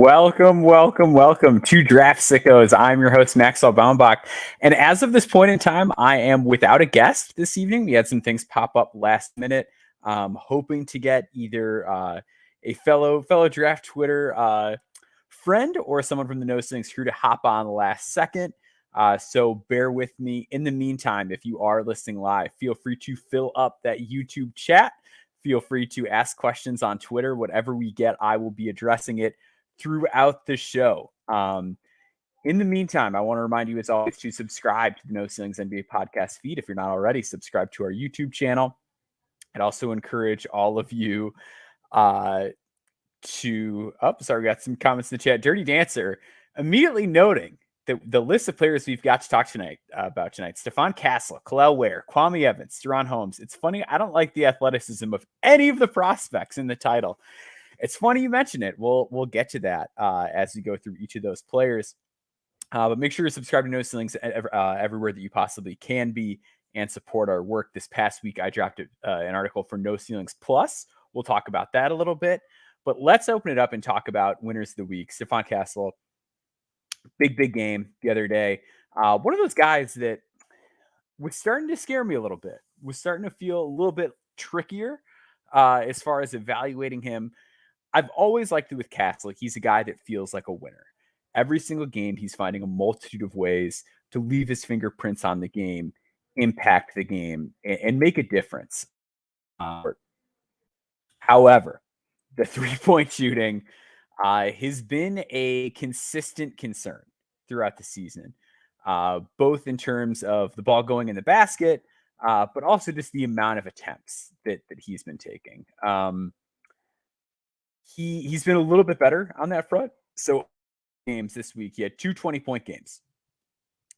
Welcome to Draft Sickos. I'm your host, Maxwell Baumbach. And as of this point in time, I am without a guest this evening. We had some things pop up last minute. Hoping to get either a fellow draft Twitter friend or someone from the No Ceilings crew to hop on the last second. So bear with me. In the meantime, if you are listening live, feel free to fill up that YouTube chat. Feel free to ask questions on Twitter. Whatever we get, I will be addressing it throughout the show. In the meantime, I want to remind you as always to subscribe to the No Ceilings NBA podcast feed. If you're not already, subscribe to our YouTube channel. I'd also encourage all of you we got some comments in the chat. Dirty Dancer immediately noting that the list of players we've got to talk about tonight: Stefan Castle, Kel'el Ware, Kwame Evans, DaRon Holmes. It's funny, I don't like the athleticism of any of the prospects in the title. It's funny you mention it. We'll get to that as we go through each of those players. But make sure to subscribe to No Ceilings everywhere that you possibly can be and support our work. This past week, I dropped an article for No Ceilings Plus. We'll talk about that a little bit. But let's open it up and talk about winners of the week. Stefan Castle, big game the other day. One of those guys that was starting to scare me a little bit, was starting to feel a little bit trickier as far as evaluating him. I've always liked it with Castle. He's a guy that feels like a winner. Every single game, he's finding a multitude of ways to leave his fingerprints on the game, impact the game, and make a difference. However, the three-point shooting has been a consistent concern throughout the season, both in terms of the ball going in the basket, but also just the amount of attempts that he's been taking. He's been a little bit better on that front. So games this week, he had two 20-point games.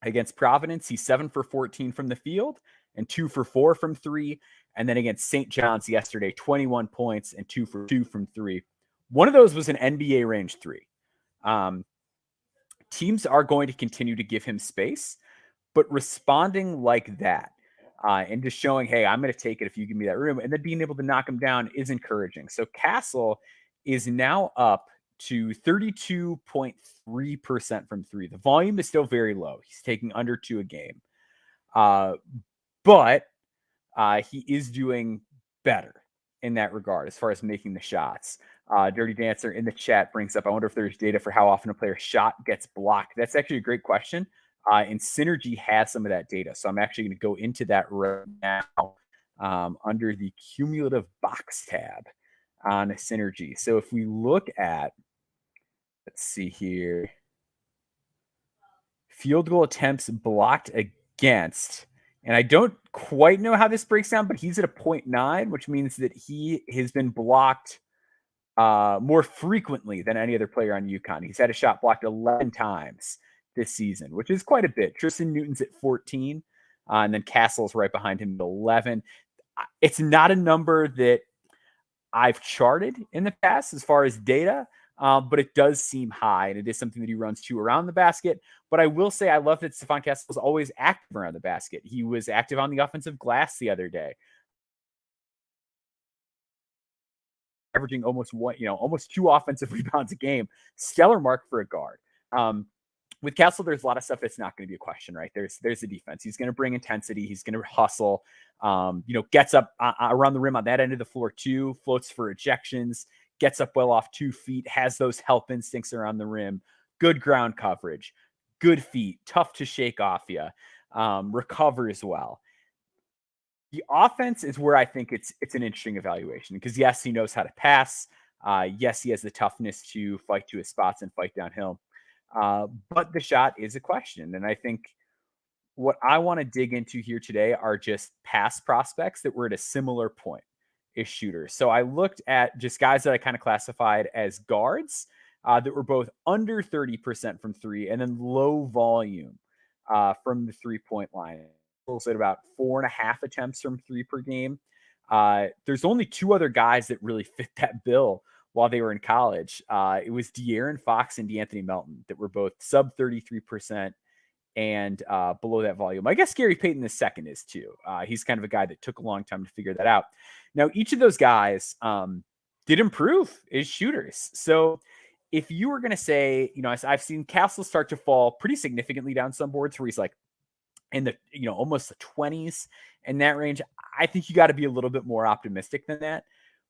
Against Providence, he's 7 for 14 from the field and 2 for 4 from three. And then against St. John's yesterday, 21 points and 2 for 2 from three. One of those was an NBA range three. Teams are going to continue to give him space, but responding like that and just showing, hey, I'm going to take it if you give me that room, and then being able to knock him down is encouraging. So Castle is now up to 32.3% from three. The volume is still very low. He's taking under 2 a game. But he is doing better in that regard as far as making the shots. Dirty Dancer in the chat brings up, I wonder if there's data for how often a player's shot gets blocked. That's actually a great question. And Synergy has some of that data. So I'm actually going to go into that right now under the cumulative box tab on Synergy. So if we look at, let's see here, field goal attempts blocked against, and I don't quite know how this breaks down, but he's at a 0.9, which means that he has been blocked more frequently than any other player on UConn. He's had a shot blocked 11 times this season, which is quite a bit. Tristan Newton's at 14, and then Castle's right behind him at 11. It's not a number that I've charted in the past as far as data, but it does seem high, and it is something that he runs to around the basket. But I will say I love that Stefan Castle was always active around the basket. He was active on the offensive glass the other day, averaging almost 2 offensive rebounds a game. Stellar mark for a guard. With Castle, there's a lot of stuff that's not going to be a question, right? There's the defense. He's going to bring intensity. He's going to hustle. Gets up around the rim on that end of the floor too. Floats for ejections. Gets up well off 2 feet. Has those help instincts around the rim. Good ground coverage. Good feet. Tough to shake off you. Recovers well. The offense is where I think it's an interesting evaluation because yes, he knows how to pass. Yes, he has the toughness to fight to his spots and fight downhill. But the shot is a question. And I think what I want to dig into here today are just past prospects that were at a similar point as shooters. So I looked at just guys that I kind of classified as guards that were both under 30% from three and then low volume from the 3-point line. At about 4.5 attempts from three per game. There's only 2 other guys that really fit that bill while they were in college. It was De'Aaron Fox and DeAnthony Melton that were both sub 33% and below that volume. I guess Gary Payton II is too. He's kind of a guy that took a long time to figure that out. Now, each of those guys did improve as shooters. So if you were going to say, I've seen Castle start to fall pretty significantly down some boards where he's like in the, almost the 20s in that range. I think you got to be a little bit more optimistic than that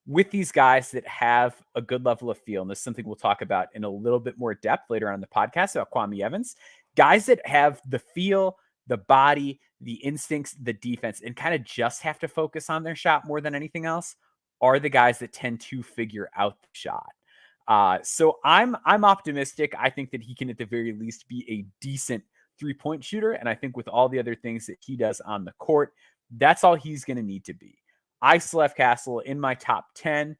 with these guys that have a good level of feel. And this is something we'll talk about in a little bit more depth later on in the podcast about Kwami Evans, guys that have the feel, the body, the instincts, the defense, and kind of just have to focus on their shot more than anything else are the guys that tend to figure out the shot. So I'm optimistic. I think that he can at the very least be a decent 3-point shooter. And I think with all the other things that he does on the court, that's all he's going to need to be. I still have Castle in my top 10.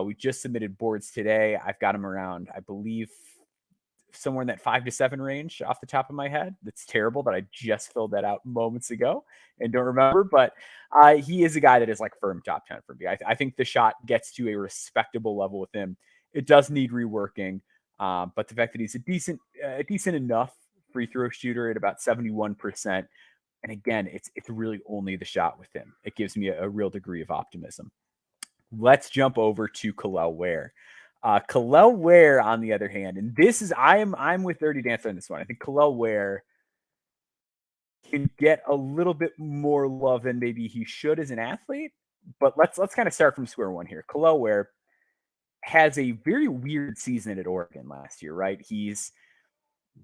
We just submitted boards today. I've got him around, I believe, somewhere in that 5 to 7 range off the top of my head. That's terrible that I just filled that out moments ago and don't remember, but he is a guy that is like firm top 10 for me. I think the shot gets to a respectable level with him. It does need reworking, but the fact that he's a decent enough free throw shooter at about 71%. And again, it's really only the shot with him. It gives me a real degree of optimism. Let's jump over to Kel'el Ware. Kel'el Ware, on the other hand, and this is I'm with Dirty Dancer on this one. I think Kel'el Ware can get a little bit more love than maybe he should as an athlete. But let's kind of start from square one here. Kel'el Ware has a very weird season at Oregon last year, right? He's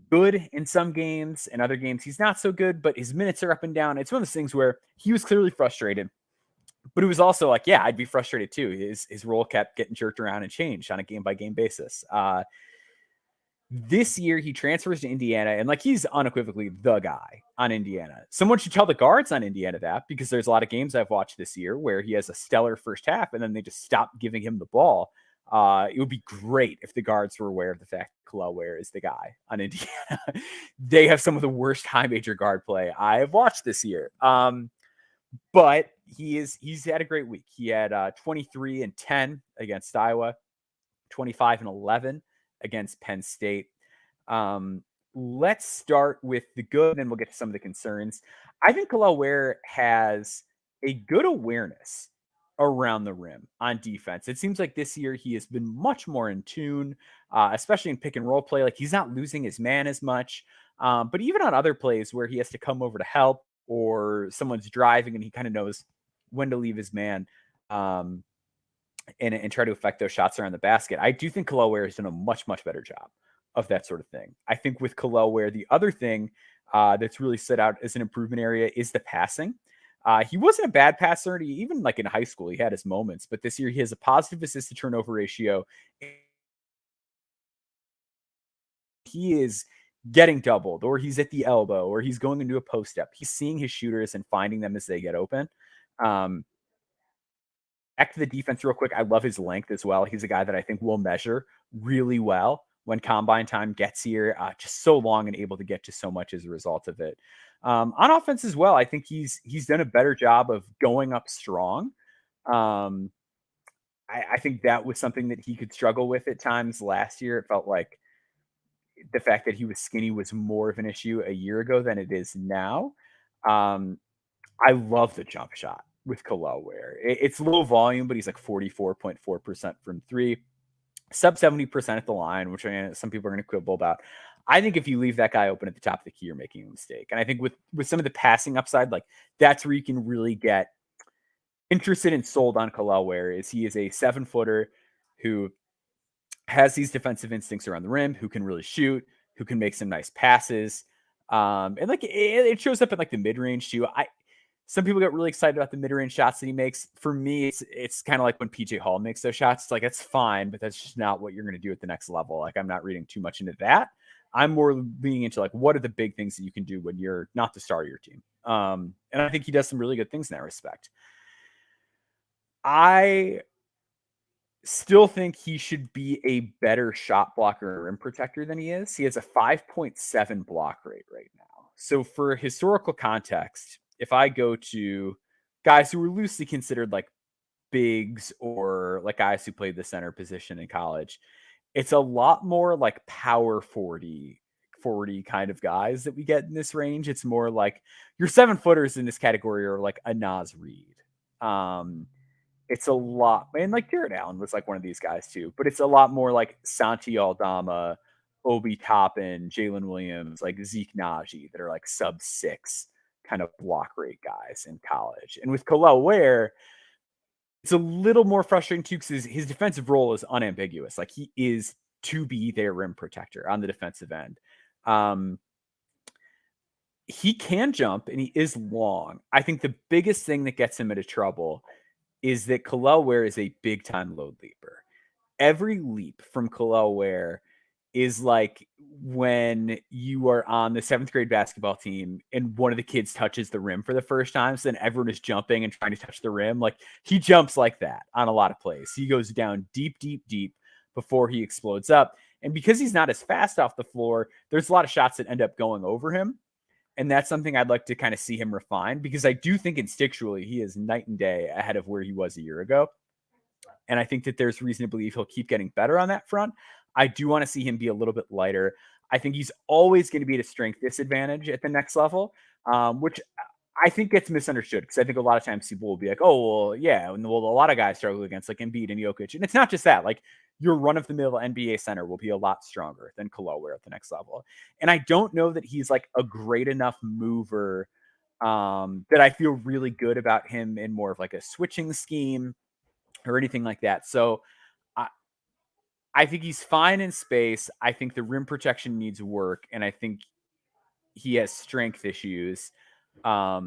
good in some games, and other games he's not so good, but his minutes are up and down. It's one of those things where he was clearly frustrated, but it was also like, yeah, I'd be frustrated too. His role kept getting jerked around and changed on a game-by-game basis. This year he transfers to Indiana, and like he's unequivocally the guy on Indiana. Someone should tell the guards on Indiana that, because there's a lot of games I've watched this year where he has a stellar first half and then they just stop giving him the ball. It would be great if the guards were aware of the fact that Kel'el Ware is the guy on Indiana. They have some of the worst high major guard play I have watched this year. But he's had a great week. He had 23 and 10 against Iowa, 25 and 11 against Penn State. Let's start with the good, and then we'll get to some of the concerns. I think Kel'el Ware has a good awareness around the rim on defense. It seems like this year he has been much more in tune, especially in pick and roll play. Like he's not losing his man as much, but even on other plays where he has to come over to help or someone's driving and he kind of knows when to leave his man and try to affect those shots around the basket. I do think Kel'el Ware has done a much, much better job of that sort of thing. I think with Kel'el Ware, the other thing that's really stood out as an improvement area is the passing. He wasn't a bad passer. Even like in high school, he had his moments, but this year he has a positive assist to turnover ratio. He is getting doubled, or he's at the elbow, or he's going into a post step. He's seeing his shooters and finding them as they get open. Back to the defense real quick. I love his length as well. He's a guy that I think will measure really well when combine time gets here. Just so long and able to get to so much as a result of it. On offense as well, I think he's done a better job of going up strong. I think that was something that he could struggle with at times last year. It felt like the fact that he was skinny was more of an issue a year ago than it is now. I love the jump shot with Kel'el Ware. It's low volume, but he's like 44.4% from three, sub 70% at the line, which some people are going to quibble about. I think if you leave that guy open at the top of the key, you're making a mistake. And I think with some of the passing upside, like that's where you can really get interested and sold on Kel'el Ware. Is he is a 7-footer who has these defensive instincts around the rim, who can really shoot, who can make some nice passes. And like it shows up in like the mid-range too. Some people get really excited about the mid-range shots that he makes. For me, it's kind of like when PJ Hall makes those shots. It's like, it's fine, but that's just not what you're going to do at the next level. Like, I'm not reading too much into that. I'm more leaning into like, what are the big things that you can do when you're not the star of your team? And I think he does some really good things in that respect. I still think he should be a better shot blocker and rim protector than he is. He has a 5.7 block rate right now. So for historical context, if I go to guys who were loosely considered like bigs or like guys who played the center position in college, it's a lot more like power 40 kind of guys that we get in this range. It's more like your 7-footers in this category are like a Nas Reed. It's a lot, and like Jared Allen was like one of these guys too, but it's a lot more like Santi Aldama, Obi Toppin, Jalen Williams, like Zeke Naji that are like sub 6 kind of block rate guys in college. And with Kel'el Ware, it's a little more frustrating too because his defensive role is unambiguous. Like he is to be their rim protector on the defensive end. He can jump and he is long. I think the biggest thing that gets him into trouble is that Kel'el Ware is a big time load leaper. Every leap from Kel'el Ware is like when you are on the 7th grade basketball team and one of the kids touches the rim for the first time. So then everyone is jumping and trying to touch the rim. Like he jumps like that on a lot of plays. He goes down deep, deep, deep before he explodes up. And because he's not as fast off the floor, there's a lot of shots that end up going over him. And that's something I'd like to kind of see him refine because I do think instinctually he is night and day ahead of where he was a year ago. And I think that there's reason to believe he'll keep getting better on that front. I do want to see him be a little bit lighter. I think he's always going to be at a strength disadvantage at the next level, which I think gets misunderstood because I think a lot of times people will be like, oh, well, yeah. And well, a lot of guys struggle against like Embiid and Jokic. And it's not just that. Like your run-of-the-mill NBA center will be a lot stronger than Kel'el Ware at the next level. And I don't know that he's like a great enough mover that I feel really good about him in more of like a switching scheme or anything like that. So I think he's fine in space. I think the rim protection needs work, and I think he has strength issues. I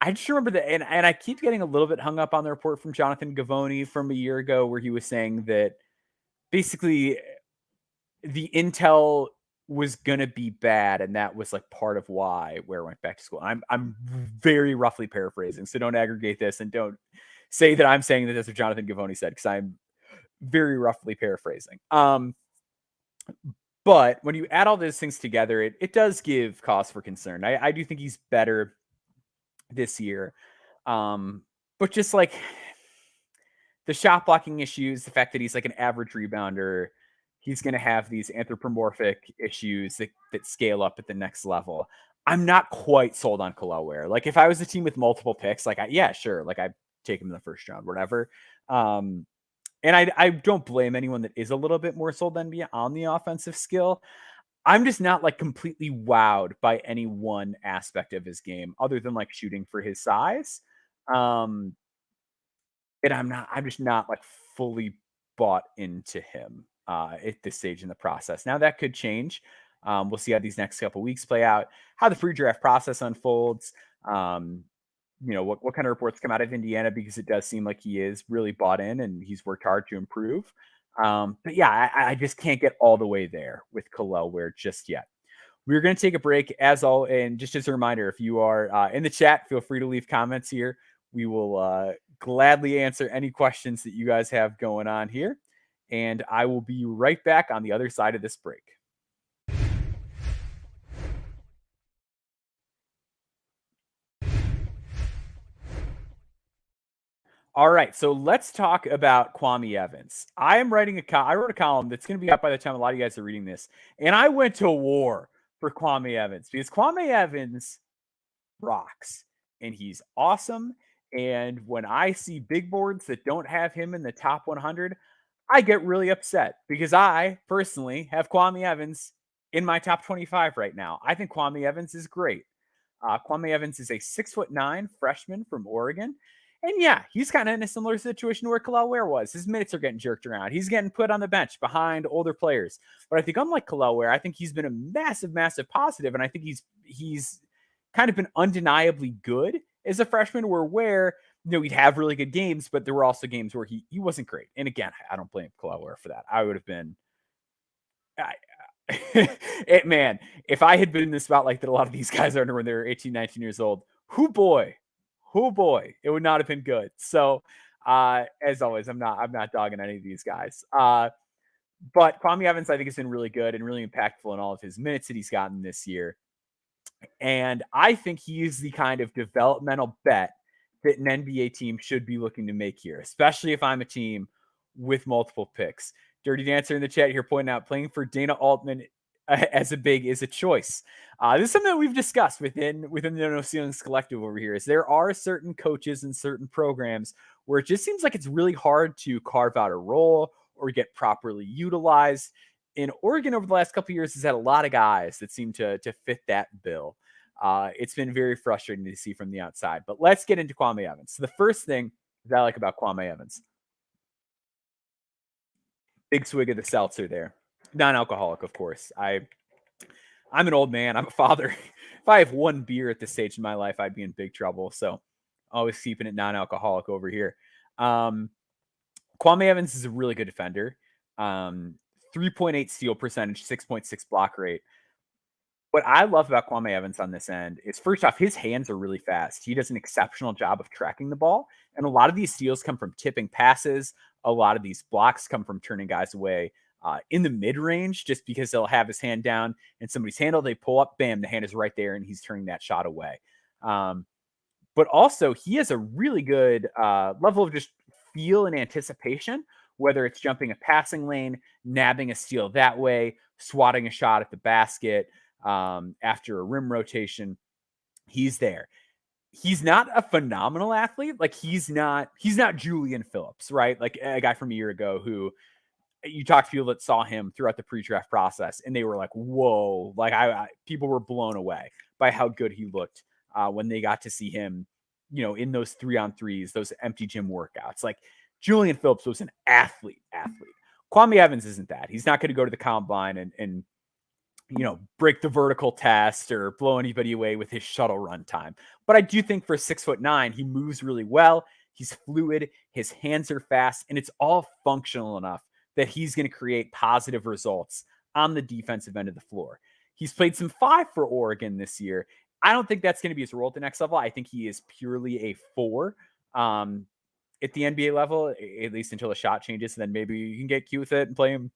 just remember that, and I keep getting a little bit hung up on the report from Jonathan Gavoni from a year ago where he was saying that basically the intel was going to be bad, and that was like part of why Ware went back to school. I'm very roughly paraphrasing, so don't aggregate this and don't say that I'm saying that that's what Jonathan Gavoni said because I'm very roughly paraphrasing. But when you add all those things together, it does give cause for concern. I do think he's better this year. But just like the shot blocking issues, the fact that he's like an average rebounder, he's going to have these anthropomorphic issues that scale up at the next level. I'm not quite sold on Kel'el Ware. Like if I was a team with multiple picks, like yeah, sure. Like I'd take him in the first round, whatever. And I don't blame anyone that is a little bit more sold than me on the offensive skill. I'm just not like completely wowed by any one aspect of his game other than like shooting for his size. And I'm just not like fully bought into him at this stage in the process. Now that could change. We'll see how these next couple weeks play out, how the pre-draft process unfolds. What kind of reports come out of Indiana, because it does seem like he is really bought in and he's worked hard to improve. But yeah, I just can't get all the way there with Kel'el Ware just yet. We're going to take a break as all. And just as a reminder, if you are in the chat, feel free to leave comments here. We will gladly answer any questions that you guys have going on here. And I will be right back on the other side of this break. All right, so let's talk about Kwami Evans. I wrote a column that's going to be up by the time a lot of you guys are reading this, and I went to war for Kwami Evans because Kwami Evans rocks, and he's awesome. And when I see big boards that don't have him in the top 100, I get really upset because I personally have Kwami Evans in my top 25 right now. I think Kwami Evans is great. Kwame Evans is a 6'9" freshman from Oregon. And yeah, he's kind of in a similar situation where Kel'el Ware was. His minutes are getting jerked around. He's getting put on the bench behind older players. But I think unlike Kel'el Ware, I think he's been a massive, massive positive. And I think he's kind of been undeniably good as a freshman where he'd have really good games, but there were also games where he wasn't great. And again, I don't blame Kel'el Ware for that. I would have been man, if I had been in the spot like that a lot of these guys are when they're 18, 19 years old, who boy, it would not have been good. So as always, I'm not dogging any of these guys. But Kwami Evans, I think, has been really good and really impactful in all of his minutes that he's gotten this year. And I think he is the kind of developmental bet that an NBA team should be looking to make here, especially if I'm a team with multiple picks. Dirty Dancer in the chat here pointing out playing for Dana Altman as a big is a choice. This is something that we've discussed within the No Ceilings Collective over here. Is there are certain coaches and certain programs where it just seems like it's really hard to carve out a role or get properly utilized. And Oregon over the last couple of years has had a lot of guys that seem to fit that bill. It's been very frustrating to see from the outside. But let's get into Kwame Evans. So the first thing that I like about Kwame Evans, big swig of the seltzer there, non-alcoholic, of course. I'm an old man. I'm a father. If I have one beer at this stage in my life, I'd be in big trouble. So always keeping it non-alcoholic over here. Um, Kwame Evans is a really good defender. 3.8 steal percentage, 6.6 block rate. What I love about Kwame Evans on this end is, first off, his hands are really fast. He does an exceptional job of tracking the ball. And a lot of these steals come from tipping passes. A lot of these blocks come from turning guys away in the mid range, just because they'll have his hand down and somebody's handle, they pull up, bam, the hand is right there, and he's turning that shot away. But also, he has a really good level of just feel and anticipation, whether it's jumping a passing lane, nabbing a steal that way, swatting a shot at the basket after a rim rotation. He's there. He's not a phenomenal athlete. Like he's not Julian Phillips, right? Like a guy from a year ago who you talked to people that saw him throughout the pre-draft process and they were like, whoa, like people were blown away by how good he looked when they got to see him, in those 3-on-3s, those empty gym workouts. Like Julian Phillips was an athlete. Kwame Evans isn't that. He's not going to go to the combine and break the vertical test or blow anybody away with his shuttle run time. But I do think for 6'9", he moves really well. He's fluid. His hands are fast, and it's all functional enough that he's going to create positive results on the defensive end of the floor. He's played some 5 for Oregon this year. I don't think that's going to be his role at the next level. I think he is purely a 4 at the NBA level, at least until the shot changes. And then maybe you can get cute with it and play him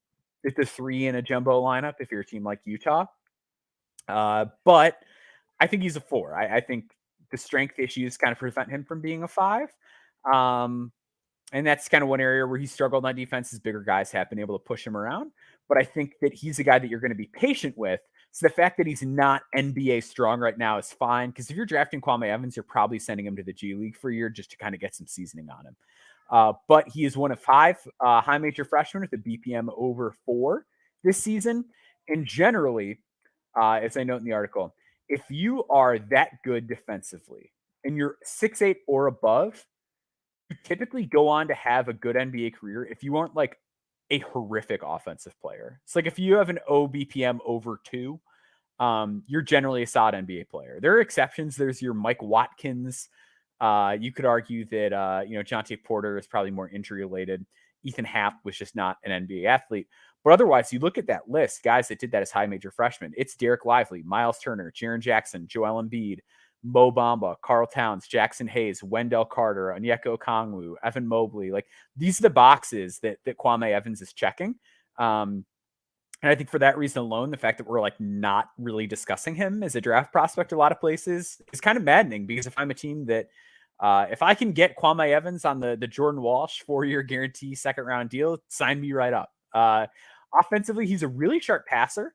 at the 3 in a jumbo lineup if you're a team like Utah. But I think he's a 4. I think the strength issues kind of prevent him from being a 5. And that's kind of one area where he struggled on defense. As bigger guys have been able to push him around. But I think that he's a guy that you're going to be patient with. So the fact that he's not NBA strong right now is fine. Because if you're drafting Kwame Evans, you're probably sending him to the G League for a year just to kind of get some seasoning on him. But he is one of 5 high major freshmen with a BPM over 4 this season. And generally, as I note in the article, if you are that good defensively and you're 6'8" or above, you typically go on to have a good NBA career if you aren't like a horrific offensive player. It's like if you have an OBPM over 2, you're generally a solid NBA player. There are exceptions. There's your Mike Watkins. You could argue that, Jonte Porter is probably more injury related. Ethan Happ was just not an NBA athlete. But otherwise, you look at that list, guys that did that as high major freshmen. It's Derek Lively, Miles Turner, Jaren Jackson, Joel Embiid, Mo Bamba, Karl Towns, Jackson Hayes, Wendell Carter, Onyeka Okongwu, Evan Mobley. Like these are the boxes that Kwame Evans is checking. And I think for that reason alone, the fact that we're like not really discussing him as a draft prospect a lot of places is kind of maddening, because if I'm a team that if I can get Kwame Evans on the Jordan Walsh 4-year guarantee 2nd round deal, sign me right up. Offensively, he's a really sharp passer.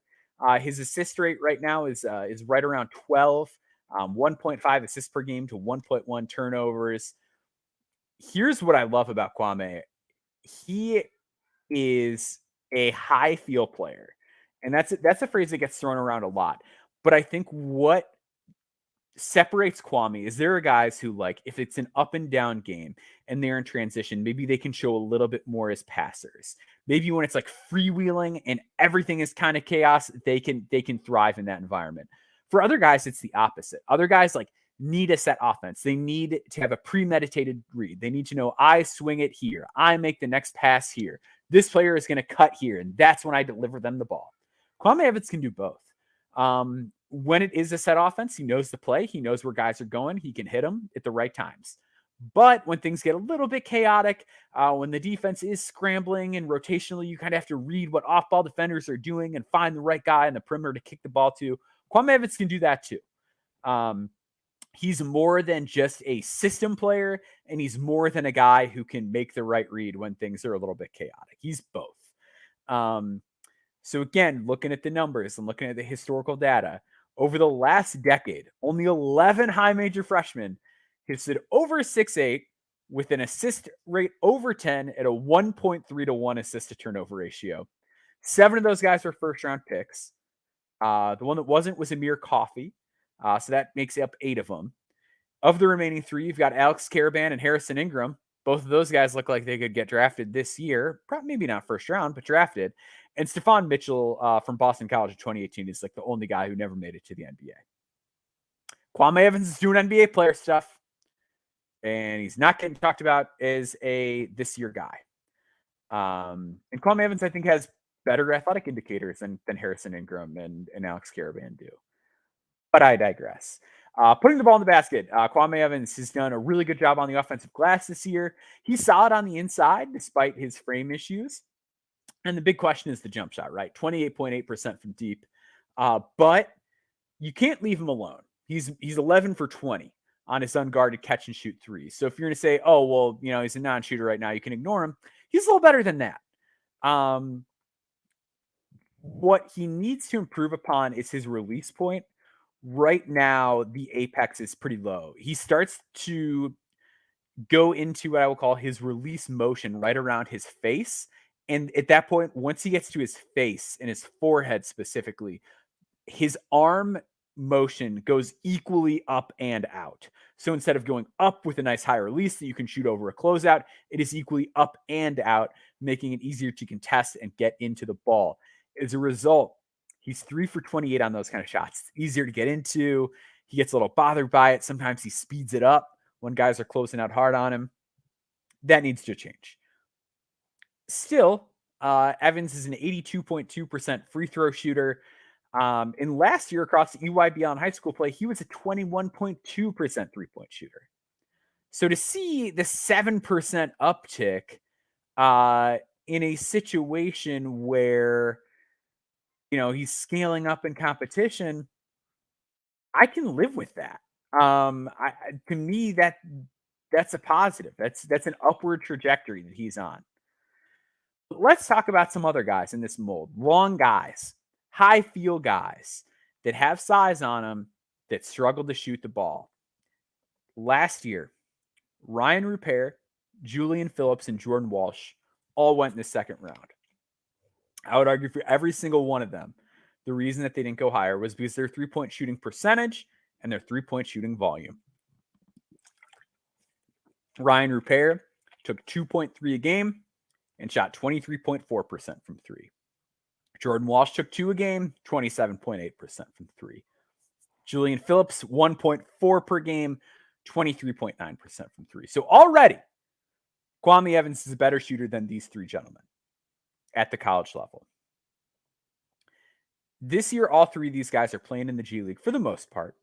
His assist rate right now is right around 12, 1.5 assists per game to 1.1 turnovers. Here's what I love about Kwame. He is a high feel player. And that's a phrase that gets thrown around a lot. But I think what separates Kwame is there are guys who, like, if it's an up and down game and they're in transition, maybe they can show a little bit more as passers. Maybe when it's like freewheeling and everything is kind of chaos, they can thrive in that environment. For other guys, it's the opposite. Other guys like need a set offense. They need to have a premeditated read. They need to know, I swing it here. I make the next pass here. This player is going to cut here, and that's when I deliver them the ball. Kwame Evans can do both. When it is a set offense, he knows the play. He knows where guys are going. He can hit them at the right times. But when things get a little bit chaotic, when the defense is scrambling and rotationally, you kind of have to read what off-ball defenders are doing and find the right guy in the perimeter to kick the ball to. Kwame Evans can do that too. He's more than just a system player, and he's more than a guy who can make the right read when things are a little bit chaotic. He's both. So again, looking at the numbers and looking at the historical data, over the last decade, only 11 high major freshmen have stood over 6'8", with an assist rate over 10 at a 1.3 to 1 assist to turnover ratio. 7 of those guys were first round picks. The one that wasn't was Amir Coffey. So that makes up 8 of them. Of the remaining 3, you've got Alex Caravan and Harrison Ingram. Both of those guys look like they could get drafted this year. Maybe not first round, but drafted. And Stephon Mitchell from Boston College in 2018 is like the only guy who never made it to the NBA. Kwame Evans is doing NBA player stuff, and he's not getting talked about as a this year guy. And Kwame Evans, I think, has better athletic indicators than Harrison Ingram and Alex Caravan do. But I digress. Putting the ball in the basket, Kwame Evans has done a really good job on the offensive glass this year. He's solid on the inside despite his frame issues. And the big question is the jump shot, right? 28.8% from deep. But you can't leave him alone. He's 11 for 20 on his unguarded catch and shoot threes. So if you're going to say, oh, well, he's a non-shooter right now, you can ignore him. He's a little better than that. What he needs to improve upon is his release point. Right now, the apex is pretty low. He starts to go into what I will call his release motion right around his face. And at that point, once he gets to his face and his forehead specifically, his arm motion goes equally up and out. So instead of going up with a nice high release that you can shoot over a closeout, it is equally up and out, making it easier to contest and get into the ball. As a result, he's 3 for 28 on those kind of shots. It's easier to get into. He gets a little bothered by it. Sometimes he speeds it up when guys are closing out hard on him. That needs to change. Still, Evans is an 82.2% free throw shooter. And last year across the EY Beyond high school play, he was a 21.2% three-point shooter. So to see the 7% uptick in a situation where, he's scaling up in competition, I can live with that. To me, that's a positive. That's an upward trajectory that he's on. But let's talk about some other guys in this mold. Long guys, high feel guys that have size on them that struggle to shoot the ball. Last year, Ryan Rupert, Julian Phillips, and Jordan Walsh all went in the second round. I would argue for every single one of them, the reason that they didn't go higher was because their three-point shooting percentage and their three-point shooting volume. Ryan Rupert took 2.3 a game and shot 23.4% from three. Jordan Walsh took 2 a game, 27.8% from three. Julian Phillips, 1.4 per game, 23.9% from three. So already, Kwami Evans is a better shooter than these 3 gentlemen at the college level. This year, all 3 of these guys are playing in the G League for the most part.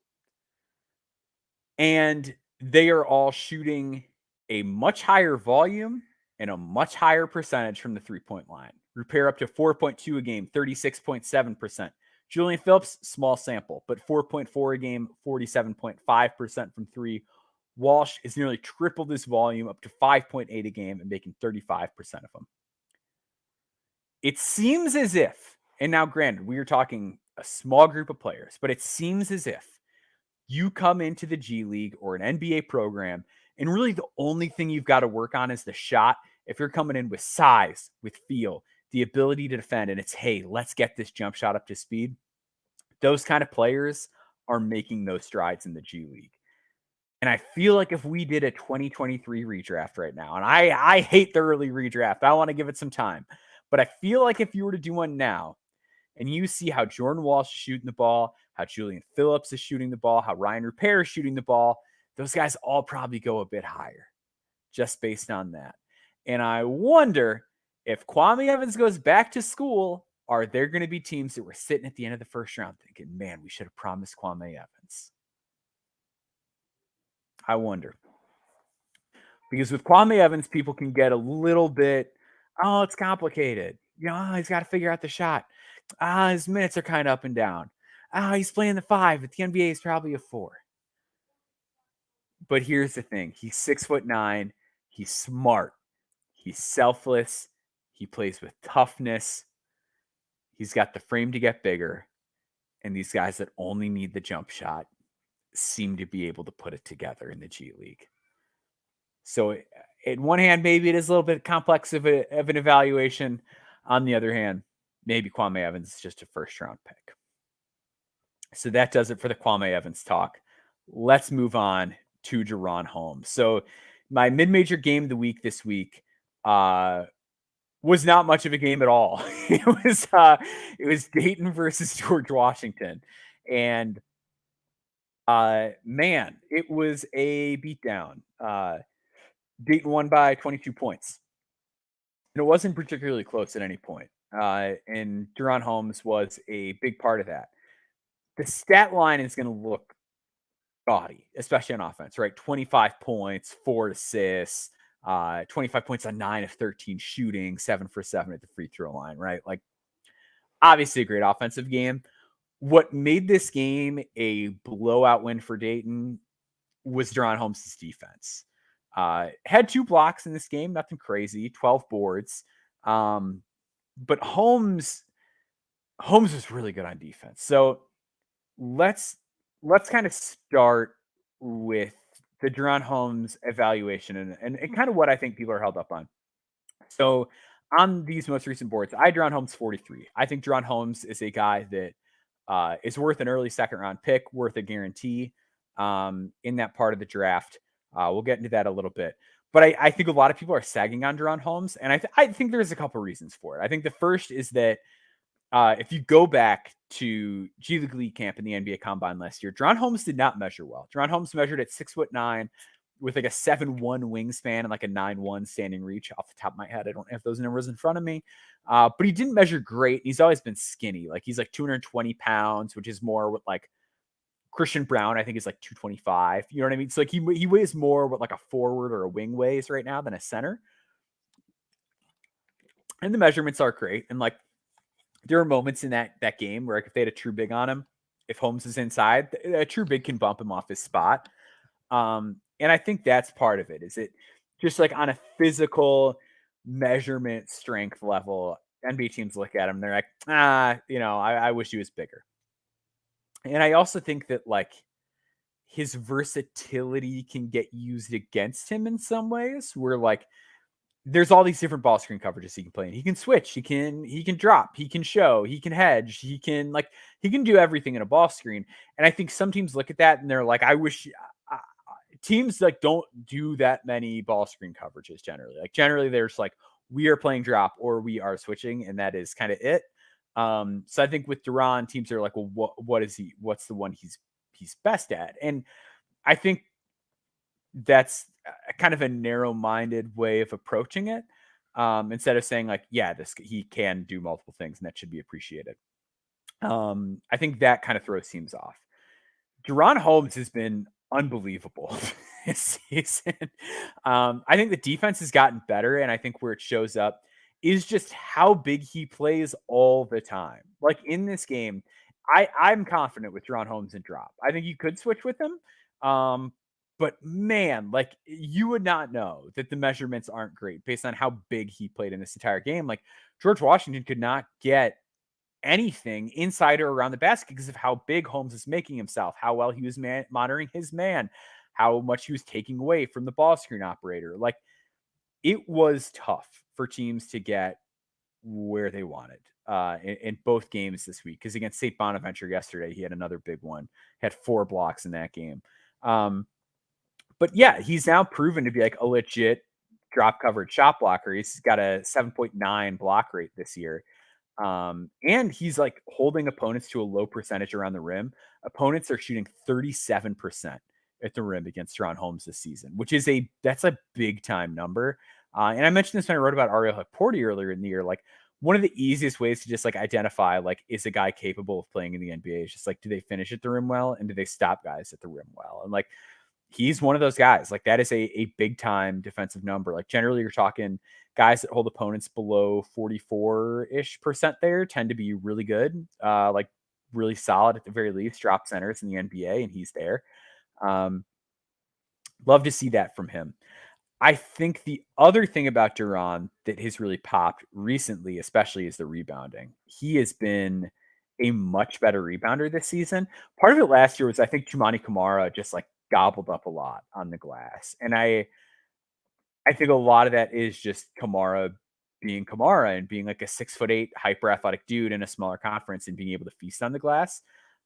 And they are all shooting a much higher volume and a much higher percentage from the three-point line. Rupert up to 4.2 a game, 36.7%. Julian Phillips, small sample, but 4.4 a game, 47.5% from three. Walsh is nearly triple this volume, up to 5.8 a game and making 35% of them. It seems as if, and now granted, we are talking a small group of players, but it seems as if you come into the G League or an NBA program, and really the only thing you've got to work on is the shot. If you're coming in with size, with feel, the ability to defend, and it's, hey, let's get this jump shot up to speed. Those kind of players are making those strides in the G League. And I feel like if we did a 2023 redraft right now, and I hate the early redraft, I want to give it some time, but I feel like if you were to do one now, and you see how Jordan Walsh is shooting the ball, how Julian Phillips is shooting the ball, how Ryan Rupert is shooting the ball, those guys all probably go a bit higher just based on that. And I wonder if Kwame Evans goes back to school, are there going to be teams that were sitting at the end of the first round thinking, man, we should have promised Kwame Evans? I wonder. Because with Kwame Evans, people can get a little bit, oh, it's complicated. He's got to figure out the shot. His minutes are kind of up and down. He's playing the 5, but the NBA is probably a 4. But here's the thing. He's 6'9". He's smart. He's selfless. He plays with toughness. He's got the frame to get bigger. And these guys that only need the jump shot seem to be able to put it together in the G League. So in one hand, maybe it is a little bit complex of an evaluation. On the other hand, maybe Kwame Evans is just a first-round pick. So that does it for the Kwame Evans talk. Let's move on to DaRon Holmes. So my mid-major game of the week this week was not much of a game at all. It was Dayton versus George Washington, and man, it was a beatdown. Dayton won by 22 points, and it wasn't particularly close at any point. And DaRon Holmes was a big part of that. The stat line is going to look gaudy, especially on offense, right? 25 points, 4 assists, 25 points on 9 of 13 shooting, 7 for 7 at the free throw line, right? Like, obviously a great offensive game. What made this game a blowout win for Dayton was DaRon Holmes' defense. Had 2 blocks in this game, nothing crazy, 12 boards. But Holmes was really good on defense. So let's kind of start with the DaRon Holmes evaluation and kind of what I think people are held up on. So on these most recent boards, I DaRon Holmes 43. I think DaRon Holmes is a guy that is worth an early second round pick, worth a guarantee in that part of the draft. We'll get into that a little bit. But I think a lot of people are sagging on DaRon Holmes, and I think there's a couple reasons for it. I think the first is that if you go back to G League camp in the NBA Combine last year, DaRon Holmes did not measure well. DaRon Holmes measured at 6'9" with like a 7'1" wingspan and like a 9'1" standing reach. Off the top of my head, I don't have those numbers in front of me, but he didn't measure great. He's always been skinny. Like he's like 220 pounds, which is more what like Christian Brown, I think, is like 225. You know what I mean? So like he weighs more what like a forward or a wing weighs right now than a center. And the measurements are great. And like there are moments in that game where like, if they had a true big on him, if Holmes is inside, a true big can bump him off his spot. And I think that's part of it. Is it just like on a physical measurement strength level, NBA teams look at him, they're like, I wish he was bigger. And I also think that like his versatility can get used against him in some ways where like there's all these different ball screen coverages he can play in. He can switch, he can drop, he can show, he can hedge, he can do everything in a ball screen. And I think some teams look at that and they're like, I wish teams like don't do that many ball screen coverages generally. Like generally there's like we are playing drop or we are switching, and that is kind of it. So I think with DaRon, teams are like, well, what is he? What's the one he's best at? And I think that's kind of a narrow-minded way of approaching it. Instead of saying like, yeah, he can do multiple things and that should be appreciated. I think that kind of throws teams off. DaRon Holmes has been unbelievable this season. I think the defense has gotten better, and I think where it shows up is just how big he plays all the time. Like in this game, I'm confident with DaRon Holmes and drop. I think you could switch with him. But man, like you would not know that the measurements aren't great based on how big he played in this entire game. Like George Washington could not get anything inside or around the basket because of how big Holmes is making himself, how well he was monitoring his man, how much he was taking away from the ball screen operator. Like it was tough for teams to get where they wanted in both games this week. Because against St. Bonaventure yesterday, he had another big one, had 4 blocks in that game. But yeah, he's now proven to be like a legit drop coverage shot blocker. He's got a 7.9 block rate this year. And he's like holding opponents to a low percentage around the rim. Opponents are shooting 37% at the rim against DaRon Holmes this season, which is that's a big time number. And I mentioned this when I wrote about Ariel Hukporti earlier in the year. Like one of the easiest ways to just like identify like is a guy capable of playing in the NBA is just like do they finish at the rim well and do they stop guys at the rim well? And like he's one of those guys. Like that is a big time defensive number. Like generally you're talking guys that hold opponents below 44-ish% there tend to be really good, like really solid at the very least, drop centers in the NBA, and he's there. Love to see that from him. I think the other thing about DaRon that has really popped recently, especially, is the rebounding. He has been a much better rebounder this season. Part of it last year was I think Chumani Kamara just like gobbled up a lot on the glass. And I think a lot of that is just Kamara being Kamara and being like a 6'8" hyper athletic dude in a smaller conference and being able to feast on the glass.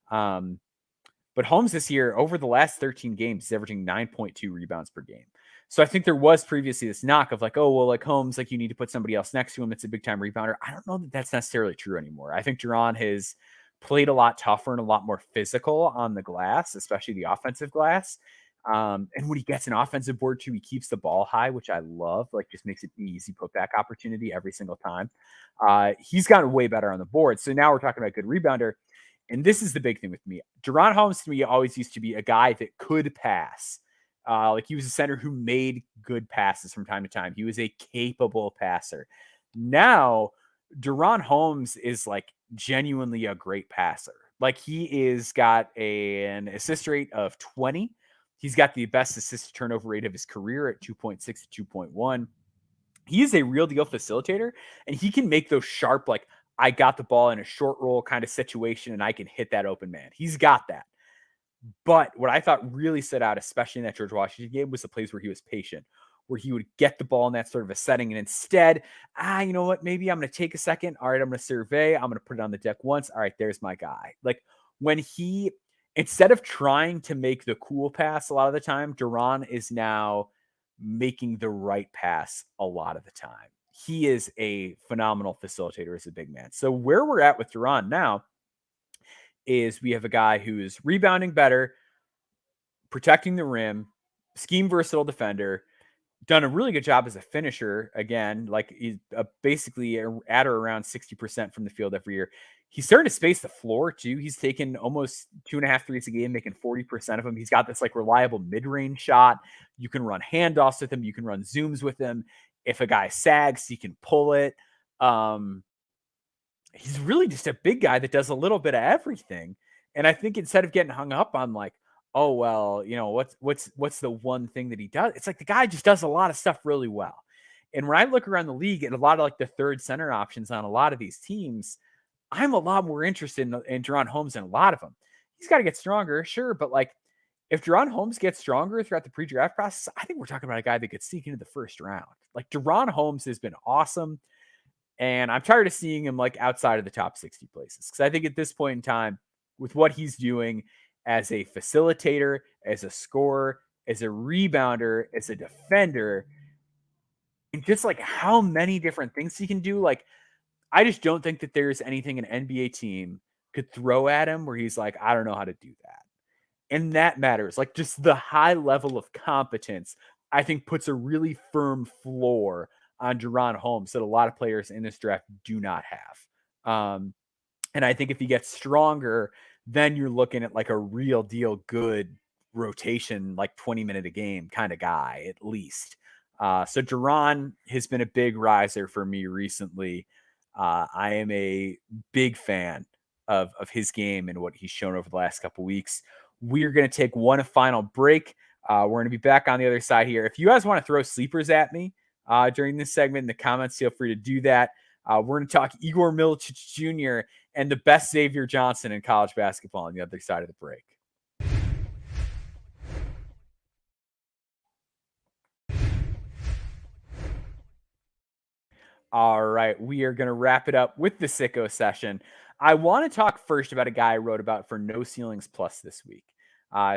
But Holmes this year, over the last 13 games, is averaging 9.2 rebounds per game. So I think there was previously this knock of like, oh, well, like Holmes, like you need to put somebody else next to him that's a big time rebounder. I don't know that that's necessarily true anymore. I think DaRon has played a lot tougher and a lot more physical on the glass, especially the offensive glass. And when he gets an offensive board too, he keeps the ball high, which I love. Like just makes it an easy putback opportunity every single time. He's gotten way better on the board. So now we're talking about good rebounder. And this is the big thing with me. DaRon Holmes to me always used to be a guy that could pass. Like he was a center who made good passes from time to time. He was a capable passer. Now, DaRon Holmes is like genuinely a great passer. Like he is got an assist rate of 20. He's got the best assist turnover rate of his career at 2.6 to 2.1. He is a real deal facilitator, and he can make those sharp, like, I got the ball in a short roll kind of situation and I can hit that open man. He's got that. But what I thought really stood out, especially in that George Washington game, was the plays where he was patient, where he would get the ball in that sort of a setting. And instead, you know what? Maybe I'm going to take a second. All right, I'm going to survey. I'm going to put it on the deck once. All right, there's my guy. Like when he, instead of trying to make the cool pass a lot of the time, DaRon is now making the right pass a lot of the time. He is a phenomenal facilitator as a big man. So where we're at with DaRon now is we have a guy who is rebounding better, protecting the rim, scheme versatile defender, done a really good job as a finisher. Again, like he's basically at or around 60% from the field every year. He's starting to space the floor too. He's taken almost 2.5 threes a game, making 40% of them. He's got this like reliable mid-range shot. You can run handoffs with him. You can run zooms with him. If a guy sags, he can pull it. He's really just a big guy that does a little bit of everything. And I think instead of getting hung up on like, oh, well, you know, what's the one thing that he does? It's like the guy just does a lot of stuff really well. And when I look around the league at a lot of like the third center options on a lot of these teams, I'm a lot more interested in DaRon Holmes than a lot of them. He's got to get stronger, sure. But like if DaRon Holmes gets stronger throughout the pre-draft process, I think we're talking about a guy that could sneak into the first round. Like DaRon Holmes has been awesome. And I'm tired of seeing him like outside of the top 60 places. Because I think at this point in time, with what he's doing as a facilitator, as a scorer, as a rebounder, as a defender, and just like how many different things he can do, like I just don't think that there's anything an NBA team could throw at him where he's like, I don't know how to do that. And that matters. Like just the high level of competence, I think puts a really firm floor on DaRon Holmes that a lot of players in this draft do not have. And I think if he gets stronger, then you're looking at like a real deal good rotation, like 20-minute a game kind of guy, at least. So DaRon has been a big riser for me recently. I am a big fan of his game and what he's shown over the last couple weeks. We're going to take one final break. We're going to be back on the other side here. If you guys want to throw sleepers at me during this segment in the comments, feel free to do that. We're going to talk Igor Milicic Jr. and the best Xavier Johnson in college basketball on the other side of the break. All right, we are going to wrap it up with the Sickos session. I want to talk first about a guy I wrote about for No Ceilings Plus this week.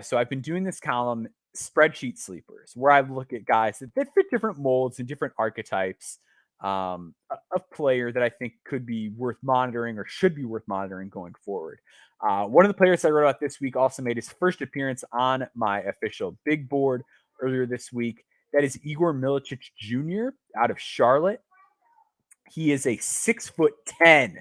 So I've been doing this column, Spreadsheet Sleepers, where I look at guys that fit different molds and different archetypes of player that I think could be worth monitoring or should be worth monitoring going forward. One of the players I wrote about this week also made his first appearance on my official big board earlier this week. That is Igor Milicic Jr. out of Charlotte. He is a 6'10"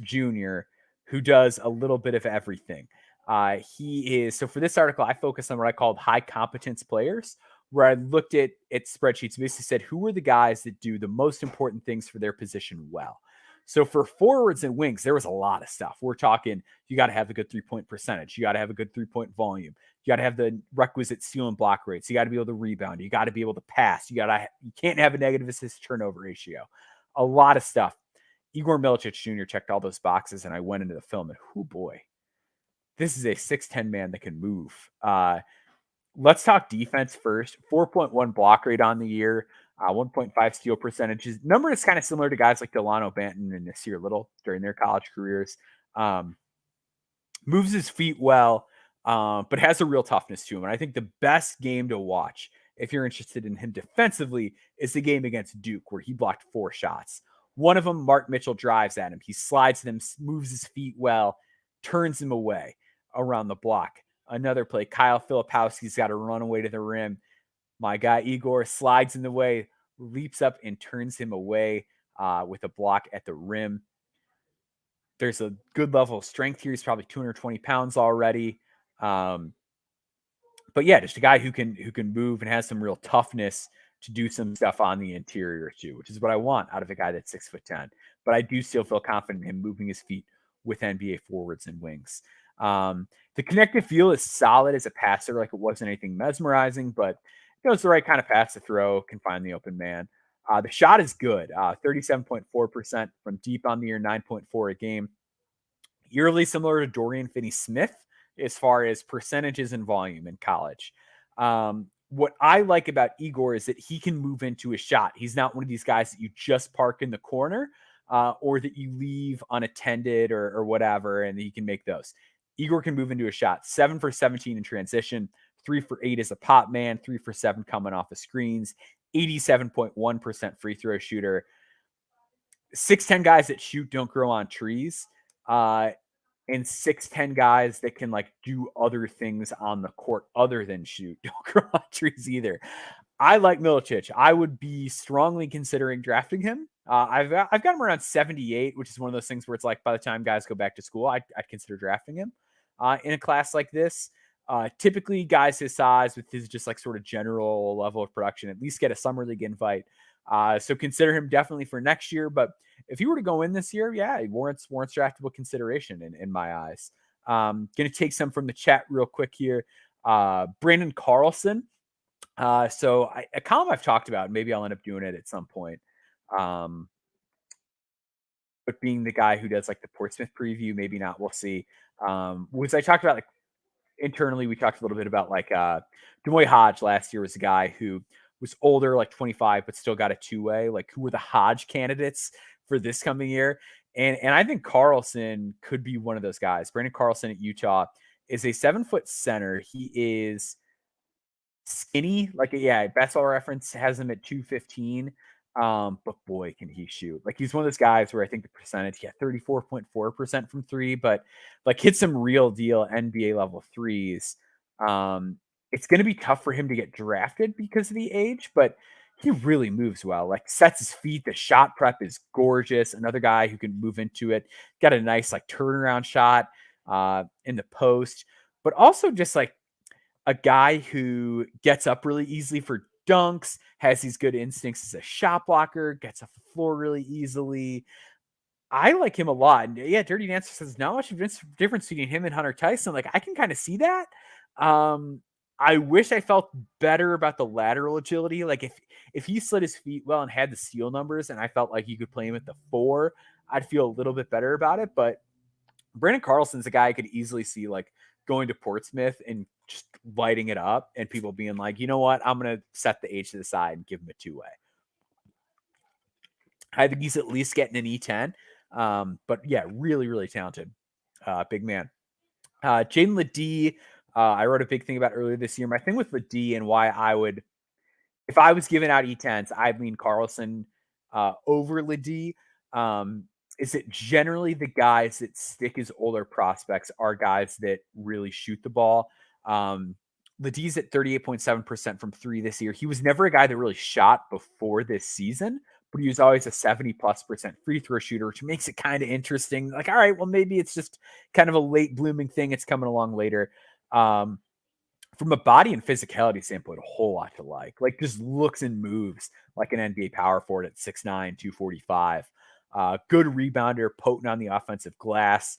junior who does a little bit of everything. So for this article, I focused on what I called high competence players, where I looked at spreadsheets, basically said, who are the guys that do the most important things for their position well? So for forwards and wings, there was a lot of stuff. We're talking, you got to have a good 3-point percentage. You got to have a good 3-point volume. You got to have the requisite steal and block rates. You got to be able to rebound. You got to be able to pass. You can't have a negative assist turnover ratio. A lot of stuff. Igor Milicic Jr. checked all those boxes, and I went into the film, and oh boy, this is a 6'10" man that can move. Let's talk defense first. 4.1 block rate on the year. 1.5 steal percentages. Number is kind of similar to guys like Delano Banton and Nasir Little during their college careers. Moves his feet well, but has a real toughness to him. And I think the best game to watch, if you're interested in him defensively, is the game against Duke, where he blocked 4 shots. One of them, Mark Mitchell drives at him. He slides them, moves his feet well, turns him away around the block. Another play, Kyle Filipowski's got to run away to the rim. My guy Igor slides in the way, leaps up and turns him away with a block at the rim. There's a good level of strength here. He's probably 220 pounds already. But yeah, just a guy who can move and has some real toughness to do some stuff on the interior too, which is what I want out of a guy that's 6'10". But I do still feel confident in him moving his feet with NBA forwards and wings. The connected feel is solid as a passer, like it wasn't anything mesmerizing, but it was the right kind of pass to throw, can find the open man. The shot is good, 37.4% from deep on the year, 9.4 a game. Yearly similar to Dorian Finney-Smith as far as percentages and volume in college. What I like about Igor is that he can move into a shot. He's not one of these guys that you just park in the corner or that you leave unattended or whatever, and he can make those. Igor can move into a shot. 7 for 17 in transition, 3 for 8 as a pop man, 3 for 7 coming off of screens, 87.1% free throw shooter. 6'10" guys that shoot don't grow on trees. And 6'10" guys that can like do other things on the court other than shoot don't grow on trees either. I like Milicic. I would be strongly considering drafting him. I've got him around 78, which is one of those things where it's like by the time guys go back to school, I'd consider drafting him in a class like this. Typically, guys his size with his just like sort of general level of production at least get a summer league invite. So consider him definitely for next year. But if he were to go in this year, yeah, he warrants draftable consideration in my eyes. Going to take some from the chat real quick here. Brandon Carlson. So a column I've talked about, maybe I'll end up doing it at some point. But being the guy who does like the Portsmouth preview, maybe not, we'll see. Which I talked about like internally, we talked a little bit about like Demoy Hodge last year was a guy who was older, like 25, but still got a 2-way. Like who were the Hodge candidates for this coming year? And I think Carlson could be one of those guys. Brandon Carlson at Utah is a 7-foot center. He is skinny, like Basketball Reference has him at 215. But boy, can he shoot. Like he's one of those guys where I think the percentage, 34.4% from 3, but like hit some real deal NBA level threes. It's going to be tough for him to get drafted because of the age, but he really moves well, like sets his feet. The shot prep is gorgeous. Another guy who can move into it, got a nice like turnaround shot in the post, but also just like a guy who gets up really easily for dunks, has these good instincts as a shot blocker, gets off the floor really easily. I like him a lot. And yeah, Dirty Dancer says not much difference between him and Hunter Tyson. Like I can kind of see that. I wish I felt better about the lateral agility. Like if he slid his feet well and had the steal numbers, and I felt like you could play him at the 4, I'd feel a little bit better about it. But Brandon Carlson's a guy I could easily see like going to Portsmouth and just lighting it up, and people being like, you know what, I'm gonna set the age to the side and give him a 2-way. I think he's at least getting an E10. But yeah, really, really talented big man. Jaden Ledee, I wrote a big thing about earlier this year. My thing with Ledee and why I would, if I was giving out E10s, I'd lean Carlson over Ledee. Is that generally the guys that stick as older prospects are guys that really shoot the ball. Ledee's at 38.7% from 3 this year. He was never a guy that really shot before this season, but he was always a 70+% free throw shooter, which makes it kind of interesting. Like, all right, well, maybe it's just kind of a late blooming thing. It's coming along later. From a body and physicality standpoint, a whole lot to like just looks and moves like an NBA power forward at 6'9", 245. Good rebounder, potent on the offensive glass.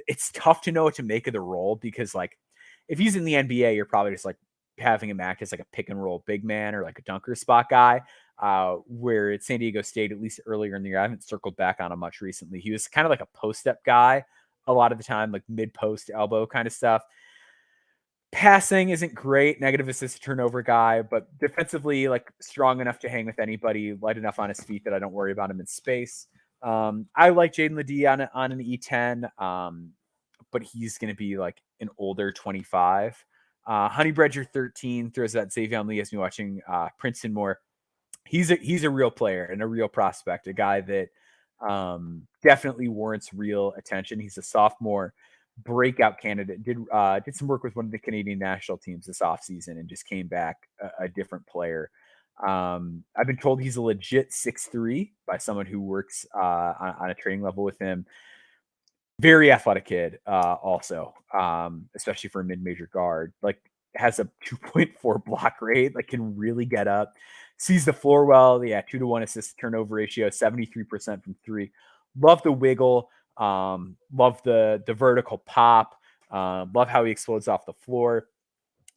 It's tough to know what to make of the role because like if he's in the NBA, you're probably just like having him act as like a pick and roll big man or like a dunker spot guy. Where at San Diego State, at least earlier in the year, I haven't circled back on him much recently. He was kind of like a post-up guy a lot of the time, like mid-post elbow kind of stuff. Passing isn't great, negative assist to turnover guy, but defensively, like strong enough to hang with anybody, light enough on his feet that I don't worry about him in space. I like Jaden Ledee on an E10, but he's going to be like an older 25. Honey Bredger 13 throws that Xavier Lee has me watching Princeton more. He's a real player and a real prospect, a guy that definitely warrants real attention. He's a sophomore breakout candidate. Did some work with one of the Canadian national teams this offseason and just came back a different player. I've been told he's a legit 6'3" by someone who works on a training level with him. Very athletic kid, also, especially for a mid-major guard. Like, has a 2.4 block rate, like can really get up, sees the floor well. Yeah, 2-to-1 assist turnover ratio, 73% from three. Love the wiggle. Love the vertical pop. Love how he explodes off the floor.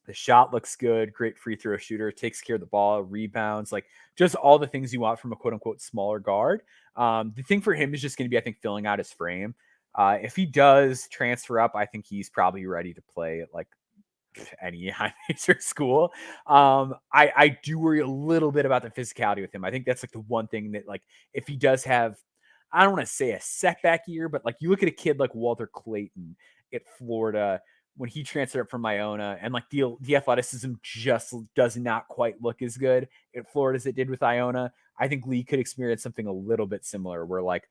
The shot looks good. Great free throw shooter. Takes care of the ball. Rebounds. Like just all the things you want from a quote unquote smaller guard. The thing for him is just going to be, I think, filling out his frame. If he does transfer up, I think he's probably ready to play at like any high major school. I do worry a little bit about the physicality with him. I think that's like the one thing that, like, if he does have, I don't want to say a setback year, but like you look at a kid like Walter Clayton at Florida when he transferred up from Iona, and like the athleticism just does not quite look as good at Florida as it did with Iona. I think Lee could experience something a little bit similar where like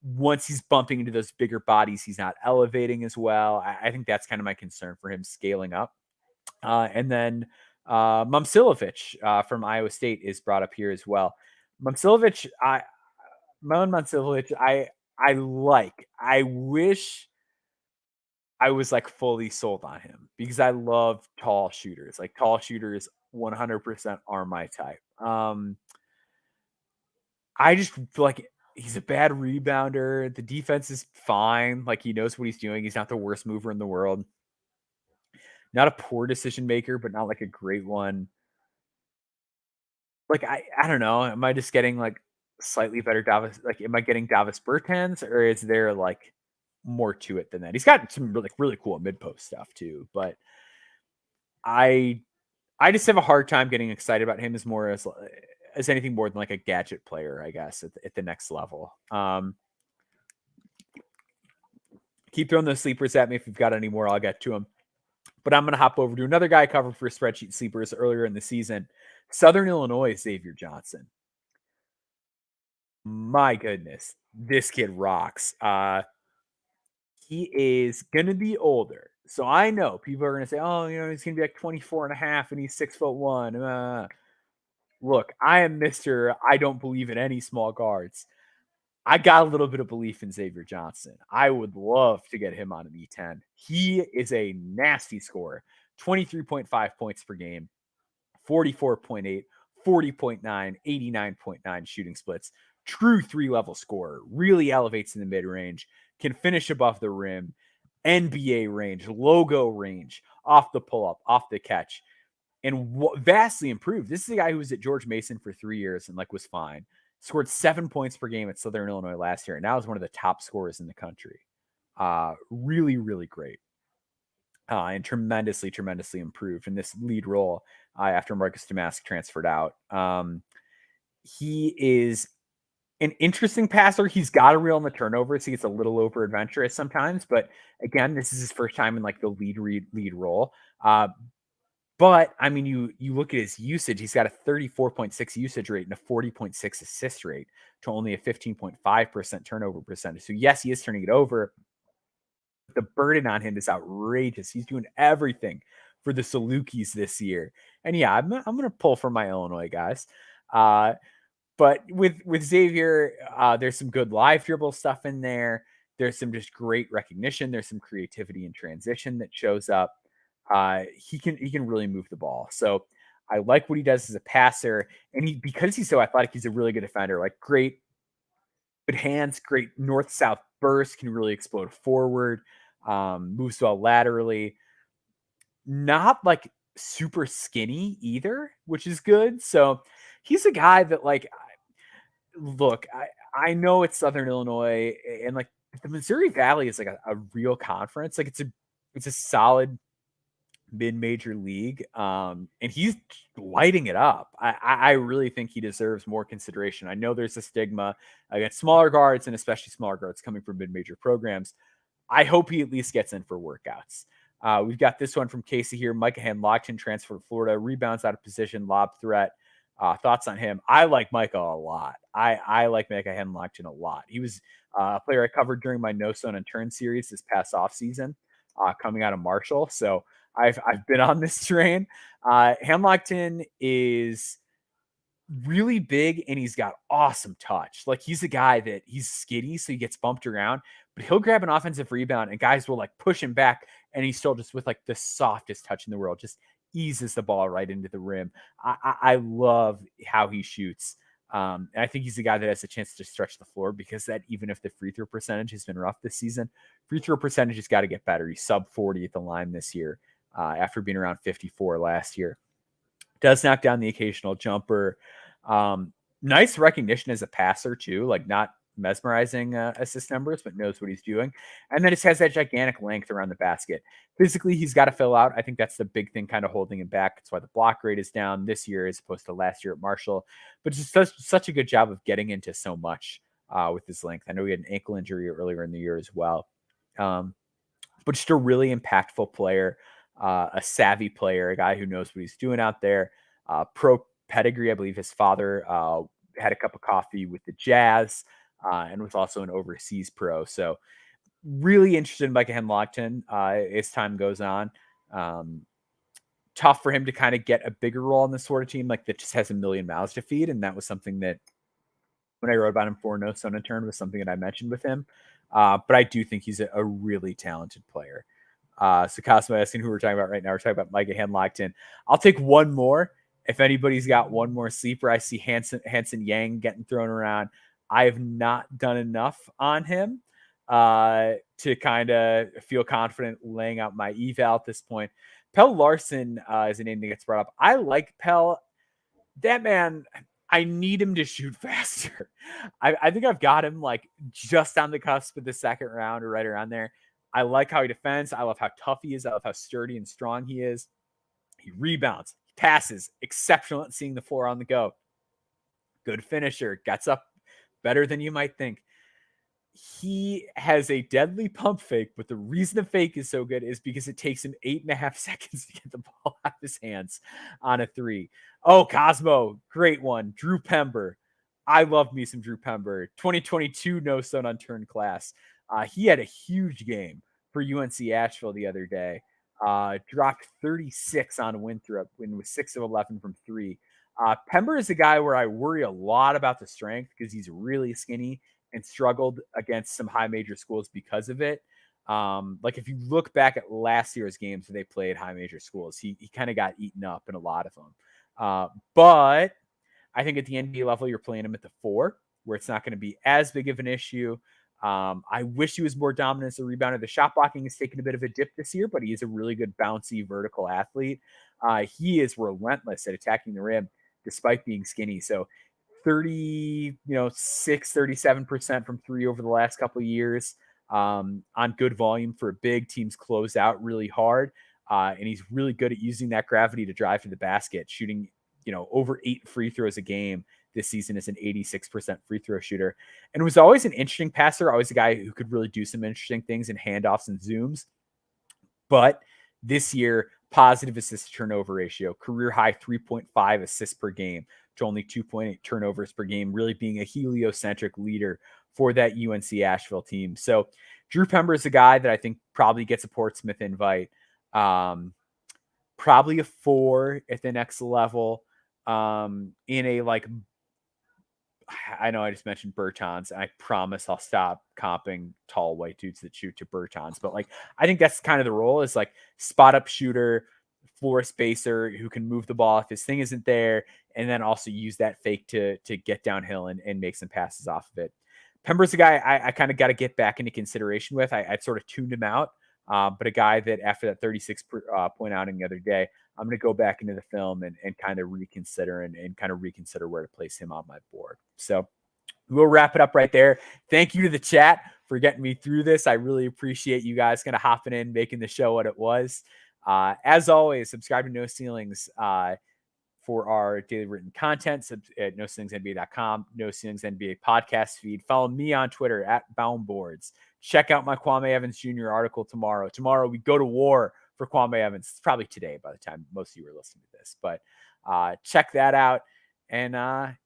once he's bumping into those bigger bodies, he's not elevating as well. I think that's kind of my concern for him scaling up. And then Momcilovic from Iowa State is brought up here as well. Momcilovic, Milan Momcilovic, I like. I wish I was like fully sold on him because I love tall shooters. Like tall shooters 100% are my type. I just feel like he's a bad rebounder. The defense is fine. Like he knows what he's doing. He's not the worst mover in the world. Not a poor decision maker, but not like a great one. Like I don't know. Am I just getting like slightly better Davis? Like, am I getting Davis Bertans, or is there like more to it than that? He's got some really cool mid post stuff too, but I just have a hard time getting excited about him as anything more than like a gadget player, I guess, at the next level. Keep throwing those sleepers at me. If you've got any more, I'll get to them. But I'm going to hop over to another guy covered for Spreadsheet Sleepers earlier in the season. Southern Illinois, Xavier Johnson. My goodness, this kid rocks. He is going to be older. So I know people are going to say, oh, he's going to be like 24 and a half and he's 6'1". Look, I am Mr. I don't believe in any small guards. I got a little bit of belief in Xavier Johnson. I would love to get him on an E10. He is a nasty scorer. 23.5 points per game, 44.8, 40.9, 89.9 shooting splits. True three-level scorer. Really elevates in the mid-range. Can finish above the rim. NBA range, logo range, off the pull-up, off the catch. And vastly improved. This is a guy who was at George Mason for 3 years and like was fine. Scored 7 points per game at Southern Illinois last year, and now is one of the top scorers in the country. Really, really great. And tremendously improved in this lead role after Marcus Damask transferred out. He is an interesting passer. He's got a reel in the turnovers. He gets a little over adventurous sometimes, but again, this is his first time in like the lead role. But I mean, you look at his usage, he's got a 34.6 usage rate and a 40.6 assist rate to only a 15.5% turnover percentage. So yes, he is turning it over. The burden on him is outrageous. He's doing everything for the Salukis this year. And yeah, I'm going to pull for my Illinois guys. But with Xavier, there's some good live dribble stuff in there. There's some just great recognition. There's some creativity in transition that shows up. He can really move the ball. So I like what he does as a passer, and because he's so athletic, he's a really good defender. Like great, good hands, great north-south burst, can really explode forward, moves well laterally. Not like super skinny either, which is good. So he's a guy that like, look, I know it's Southern Illinois, and like the Missouri Valley is like a real conference. Like it's a solid mid-major league. And he's lighting it up. I really think he deserves more consideration. I know there's a stigma against smaller guards and especially smaller guards coming from mid-major programs. I hope he at least gets in for workouts. We've got this one from Casey here. Micah Henlogton transferred to Florida, rebounds out of position, lob threat. Thoughts on him? I like Micah a lot. I like Micah Henlogton a lot. He was a player I covered during my No Stone Unturned series this past offseason, coming out of Marshall. So I've been on this train. Henlogton is really big and he's got awesome touch. Like he's a guy that he's skinny, so he gets bumped around, but he'll grab an offensive rebound and guys will like push him back and he's still just with like the softest touch in the world, just eases the ball right into the rim. I love how he shoots. And I think he's a guy that has a chance to stretch the floor because that even if the free throw percentage has been rough this season, free throw percentage has got to get better. He's sub 40 at the line this year after being around 54 last year. Does knock down the occasional jumper. Nice recognition as a passer too, like not mesmerizing assist numbers, but knows what he's doing. And then it has that gigantic length around the basket. Physically, he's got to fill out. I think that's the big thing kind of holding him back. That's why the block rate is down this year as opposed to last year at Marshall. But just does such a good job of getting into so much with his length. I know he had an ankle injury earlier in the year as well. But just a really impactful player, a savvy player, a guy who knows what he's doing out there. Pro pedigree. I believe his father had a cup of coffee with the Jazz and was also an overseas pro. So really interested in Micah Henlogton as time goes on. Tough for him to kind of get a bigger role in this sort of team, like that just has a million mouths to feed. And that was something that when I wrote about him for No Stone Unturned was something that I mentioned with him. But I do think he's a really talented player. So Cosmo asking who we're talking about right now. We're talking about Micah Henlogton. I'll take one more. If anybody's got one more sleeper, I see Hanson Yang getting thrown around. I have not done enough on him to kind of feel confident laying out my eval at this point. Pell Larson is a name that gets brought up. I like Pell. That man, I need him to shoot faster. I think I've got him like just on the cusp of the second round or right around there. I like how he defends. I love how tough he is. I love how sturdy and strong he is. He rebounds, passes, exceptional at seeing the floor on the go. Good finisher, gets up better than you might think. He has a deadly pump fake, but the reason the fake is so good is because it takes him 8.5 seconds to get the ball out of his hands on a three. Oh, Cosmo, great one. Drew Pember. I love me some Drew Pember. 2022 No Stone Unturned class. He had a huge game for UNC Asheville the other day. Dropped 36 on Winthrop when was 6 of 11 from three. Pember is a guy where I worry a lot about the strength because he's really skinny and struggled against some high major schools because of it. Like if you look back at last year's games where they played high major schools, he kind of got eaten up in a lot of them. But I think at the NBA level, you're playing him at the 4, where it's not going to be as big of an issue. I wish he was more dominant as a rebounder. The shot blocking has taken a bit of a dip this year, but he is a really good bouncy vertical athlete. He is relentless at attacking the rim despite being skinny. So 37% from three over the last couple of years on good volume for a big. Teams close out really hard. And he's really good at using that gravity to drive to the basket, shooting, over 8 free throws a game this season as an 86% free throw shooter. And was always an interesting passer, always a guy who could really do some interesting things in handoffs and zooms. But this year, positive assist to turnover ratio, career high 3.5 assists per game to only 2.8 turnovers per game, really being a heliocentric leader for that UNC Asheville team. So Drew Pember is a guy that I think probably gets a Portsmouth invite. Probably a 4 at the next level. In a I know I just mentioned Bertans, and I promise I'll stop comping tall white dudes that shoot to Bertans. But I think that's kind of the role, is spot up shooter, floor spacer who can move the ball if his thing isn't there, and then also use that fake to get downhill and make some passes off of it. Pember's a guy I kind of got to get back into consideration with. I'd sort of tuned him out, but a guy that after that 36 point outing the other day, I'm going to go back into the film and kind of reconsider and kind of reconsider where to place him on my board. So we'll wrap it up right there. Thank you to the chat for getting me through this. I really appreciate you guys kind of hopping in, making the show what it was. As always, subscribe to No Ceilings for our daily written content at NoCeilingsNBA.com, No Ceilings NBA podcast feed. Follow me on Twitter at Boundboards. Check out my Kwame Evans Jr. article tomorrow. Tomorrow we go to war for Kwame Evans. It's probably today by the time most of you are listening to this, but check that out. And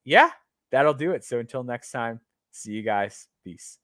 yeah, that'll do it. So until next time, see you guys. Peace.